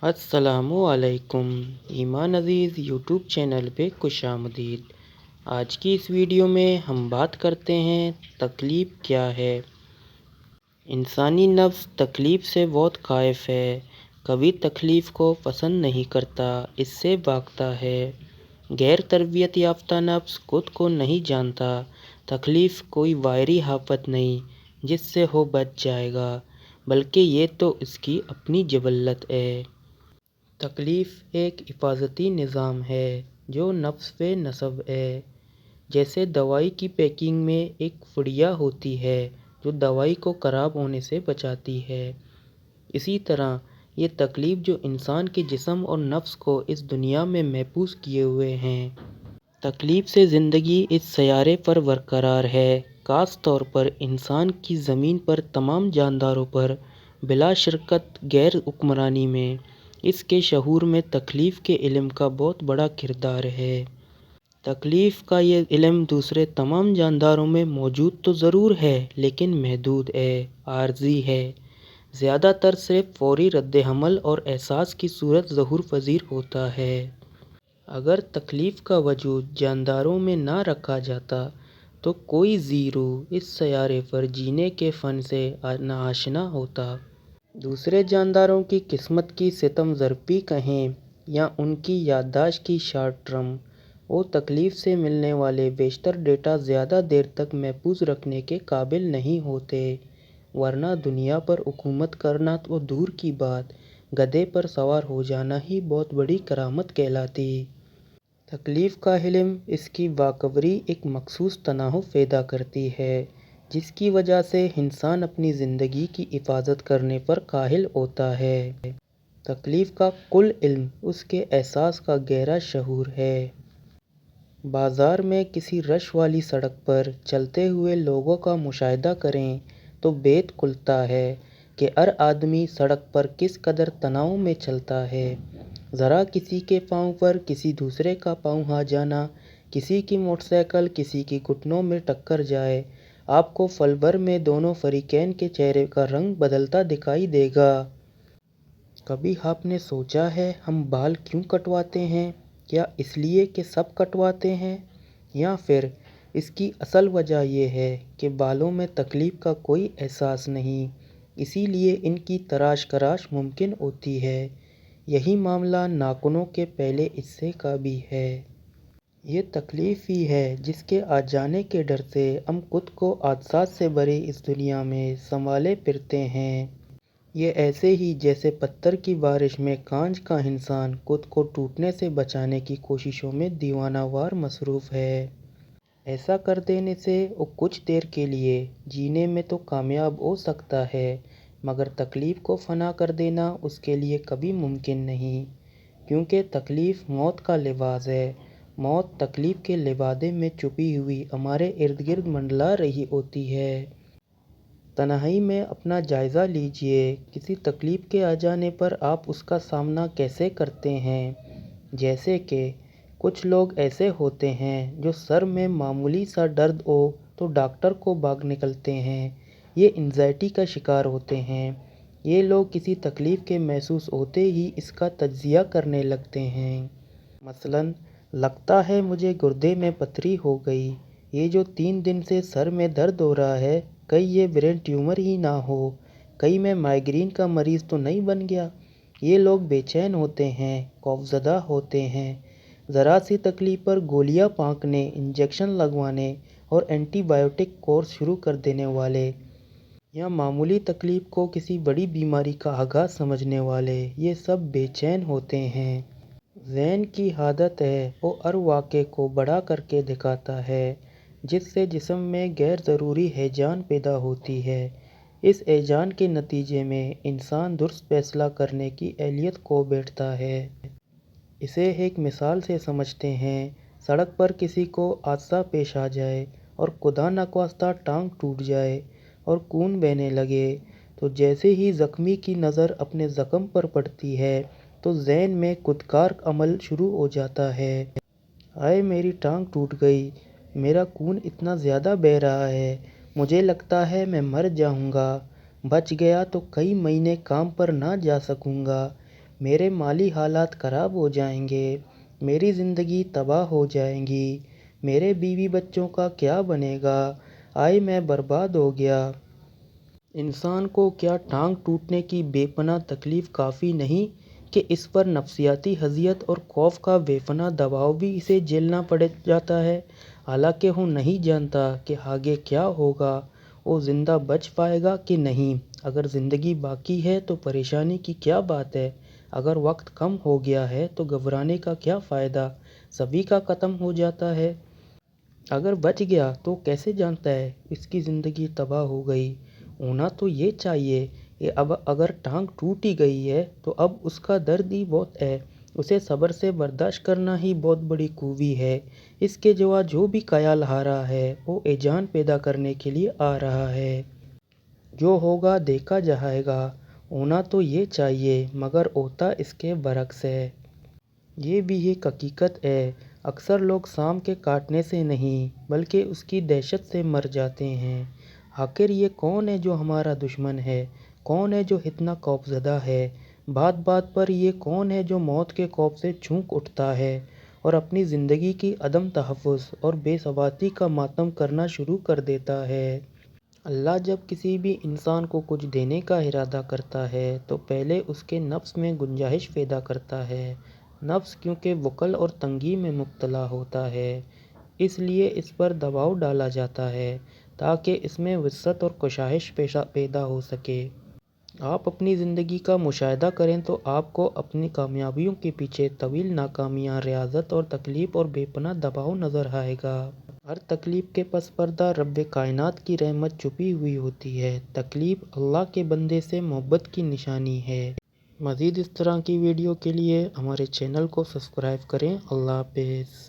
अस्सलामुअलैकुम। ईमान अज़ीज़ YouTube channel पे खुश आमदीद। आज की इस वीडियो में हम बात करते हैं तकलीफ़ क्या है। इंसानी नफ्स तकलीफ़ से बहुत ख़ाइफ़ है, कभी तकलीफ़ को पसंद नहीं करता, इससे भागता है। गैर तरबियत याफ्ता नफ्स खुद को नहीं जानता, तकलीफ़ कोई वायरी आफ़त नहीं जिससे हो बच जाएगा, बल्कि ये तो इसकी अपनी जबल्लत है। तकलीफ़ एक हिफाजती निज़ाम है जो नफ्स पे नस्ब है। जैसे दवाई की पैकिंग में एक पुड़िया होती है जो दवाई को ख़राब होने से बचाती है, इसी तरह ये तकलीफ़ जो इंसान के जिस्म और नफ्स को इस दुनिया में महफूज किए हुए हैं। तकलीफ़ से ज़िंदगी इस सैयारे पर बरकरार है, ख़ास तौर पर इंसान की ज़मीन पर तमाम जानदारों पर बिला शर्कत गैर हुक्मरानी में इसके शऊर में तकलीफ़ के इल्म का बहुत बड़ा किरदार है। तकलीफ़ का ये इल्म दूसरे तमाम जानदारों में मौजूद तो ज़रूर है, लेकिन महदूद है, आर्जी है। ज़्यादातर सिर्फ फ़ौरी रद्द-ए-अमल और एहसास की सूरत ज़हूर पज़ीर होता है। अगर तकलीफ़ का वजूद जानदारों में ना रखा जाता तो कोई ज़ीरू इस सैयारे पर जीने के फ़न से नाआशना होता। दूसरे जानदारों की किस्मत की सितम ज़रफ़ी कहें या उनकी याददाश्त की शॉर्ट टर्म, वो तकलीफ़ से मिलने वाले बेशतर डेटा ज़्यादा देर तक महफूज रखने के काबिल नहीं होते, वरना दुनिया पर हुकूमत करना तो दूर की बात, गधे पर सवार हो जाना ही बहुत बड़ी करामत कहलाती। तकलीफ़ का इल्म इसकी बाखबरी एक मखसूस तनाव पैदा करती है, जिसकी वजह से इंसान अपनी ज़िंदगी की हिफाजत करने पर काहिल होता है। तकलीफ़ का कुल इल्म उसके एहसास का गहरा शऊर है। बाज़ार में किसी रश वाली सड़क पर चलते हुए लोगों का मुशाहिदा करें तो बेत खुलता है कि हर आदमी सड़क पर किस कदर तनाव में चलता है। ज़रा किसी के पाँव पर किसी दूसरे का पाँव आ जाना, किसी की मोटरसाइकिल किसी की घुटनों में टक्कर जाए, आपको पल भर में दोनों फरीकैन के चेहरे का रंग बदलता दिखाई देगा। कभी आपने सोचा है हम बाल क्यों कटवाते हैं? क्या इसलिए कि सब कटवाते हैं, या फिर इसकी असल वजह यह है कि बालों में तकलीफ़ का कोई एहसास नहीं, इसीलिए इनकी तराश कराश मुमकिन होती है। यही मामला नाखूनों के पहले हिस्से का भी है। ये तकलीफ़ ही है जिसके आ जाने के डर से हम खुद को हादसात से भरी इस दुनिया में संभाले फिरते हैं। ये ऐसे ही जैसे पत्थर की बारिश में कांच का इंसान खुद को टूटने से बचाने की कोशिशों में दीवानावार मसरूफ़ है। ऐसा कर देने से वो कुछ देर के लिए जीने में तो कामयाब हो सकता है, मगर तकलीफ़ को फ़ना कर देना उसके लिए कभी मुमकिन नहीं, क्योंकि तकलीफ़ मौत का लिबास है। मौत तकलीफ़ के लिबादे में छुपी हुई हमारे इर्द गिर्द मंडला रही होती है। तन्हाई में अपना जायज़ा लीजिए, किसी तकलीफ़ के आ जाने पर आप उसका सामना कैसे करते हैं। जैसे कि कुछ लोग ऐसे होते हैं जो सर में मामूली सा दर्द हो तो डॉक्टर को भाग निकलते हैं, ये एंजाइटी का शिकार होते हैं। ये लोग किसी तकलीफ़ के महसूस होते ही इसका तज्ज़िया करने लगते हैं। मसलन, लगता है मुझे गुर्दे में पथरी हो गई, ये जो 3 दिन से सर में दर्द हो रहा है, कहीं ये ब्रेन ट्यूमर ही ना हो, कहीं मैं माइग्रेन का मरीज़ तो नहीं बन गया। ये लोग बेचैन होते हैं, खौफज़दा होते हैं, ज़रा सी तकलीफ़ पर गोलियां फाँकने, इंजेक्शन लगवाने और एंटीबायोटिक कोर्स शुरू कर देने वाले, या मामूली तकलीफ़ को किसी बड़ी बीमारी का आगाज़ समझने वाले, ये सब बेचैन होते हैं। ज़हन की आदत है वो हर वाक़े को बड़ा करके दिखाता है, जिससे जिस्म में गैर ज़रूरी हैजान पैदा होती है। इस हैजान के नतीजे में इंसान दुरुस्त फैसला करने की अहलियत खो बैठता है। इसे एक मिसाल से समझते हैं। सड़क पर किसी को हादसा पेश आ जाए और खुदा नख्वास्ता टांग टूट जाए और खून बहने लगे, तो जैसे ही ज़ख्मी की नज़र अपने ज़ख्म पर पड़ती है तो ज़हन में खुदकार अमल शुरू हो जाता है। हाय मेरी टांग टूट गई, मेरा खून इतना ज़्यादा बह रहा है, मुझे लगता है मैं मर जाऊंगा, बच गया तो कई महीने काम पर ना जा सकूंगा, میرے مالی حالات خراب ہو جائیں گے، میری زندگی تباہ ہو جائیں گی، میرے بیوی بچوں کا کیا بنے گا، آئے میں برباد ہو گیا۔ انسان کو کیا ٹانگ ٹوٹنے کی بے پناہ تکلیف کافی نہیں کہ اس پر نفسیاتی اذیت اور خوف کا بے پناہ دباؤ بھی اسے جھیلنا پڑ جاتا ہے، حالانکہ وہ نہیں جانتا کہ آگے کیا ہوگا، وہ زندہ بچ پائے گا کہ نہیں۔ اگر زندگی باقی ہے تو پریشانی کی کیا بات ہے، اگر وقت کم ہو گیا ہے تو گھبرانے کا کیا فائدہ، سبھی کا ختم ہو جاتا ہے۔ اگر بچ گیا تو کیسے جانتا ہے اس کی زندگی تباہ ہو گئی؟ ہونا تو یہ چاہیے کہ اب اگر ٹانگ ٹوٹ ہی گئی ہے تو اب اس کا درد ہی بہت ہے، اسے صبر سے برداشت کرنا ہی بہت بڑی خوبی ہے۔ اس کے جوا جو بھی خیال آ رہا ہے وہ ایجان پیدا کرنے کے لیے آ رہا ہے۔ جو ہوگا دیکھا جائے گا، ہونا تو یہ چاہیے مگر ہوتا اس کے برعکس ہے۔ یہ بھی ایک حقیقت ہے، اکثر لوگ سام کے کاٹنے سے نہیں بلکہ اس کی دہشت سے مر جاتے ہیں۔ آخر یہ کون ہے جو ہمارا دشمن ہے، کون ہے جو اتنا خوف زدہ ہے، بات بات پر یہ کون ہے جو موت کے خوف سے چونک اٹھتا ہے اور اپنی زندگی کی عدم تحفظ اور بے ثباتی کا ماتم کرنا شروع کر دیتا ہے۔ اللہ جب کسی بھی انسان کو کچھ دینے کا ارادہ کرتا ہے تو پہلے اس کے نفس میں گنجائش پیدا کرتا ہے۔ نفس کیونکہ وکل اور تنگی میں مبتلا ہوتا ہے، اس لیے اس پر دباؤ ڈالا جاتا ہے تاکہ اس میں وسعت اور کشائش پیدا ہو سکے۔ آپ اپنی زندگی کا مشاہدہ کریں تو آپ کو اپنی کامیابیوں کے پیچھے طویل ناکامیاں، ریاضت اور تکلیف اور بے پناہ دباؤ نظر آئے گا۔ ہر تکلیف کے پس پردہ رب کائنات کی رحمت چھپی ہوئی ہوتی ہے۔ تکلیف اللہ کے بندے سے محبت کی نشانی ہے۔ مزید اس طرح کی ویڈیو کے لیے ہمارے چینل کو سبسکرائب کریں۔ اللہ حافظ۔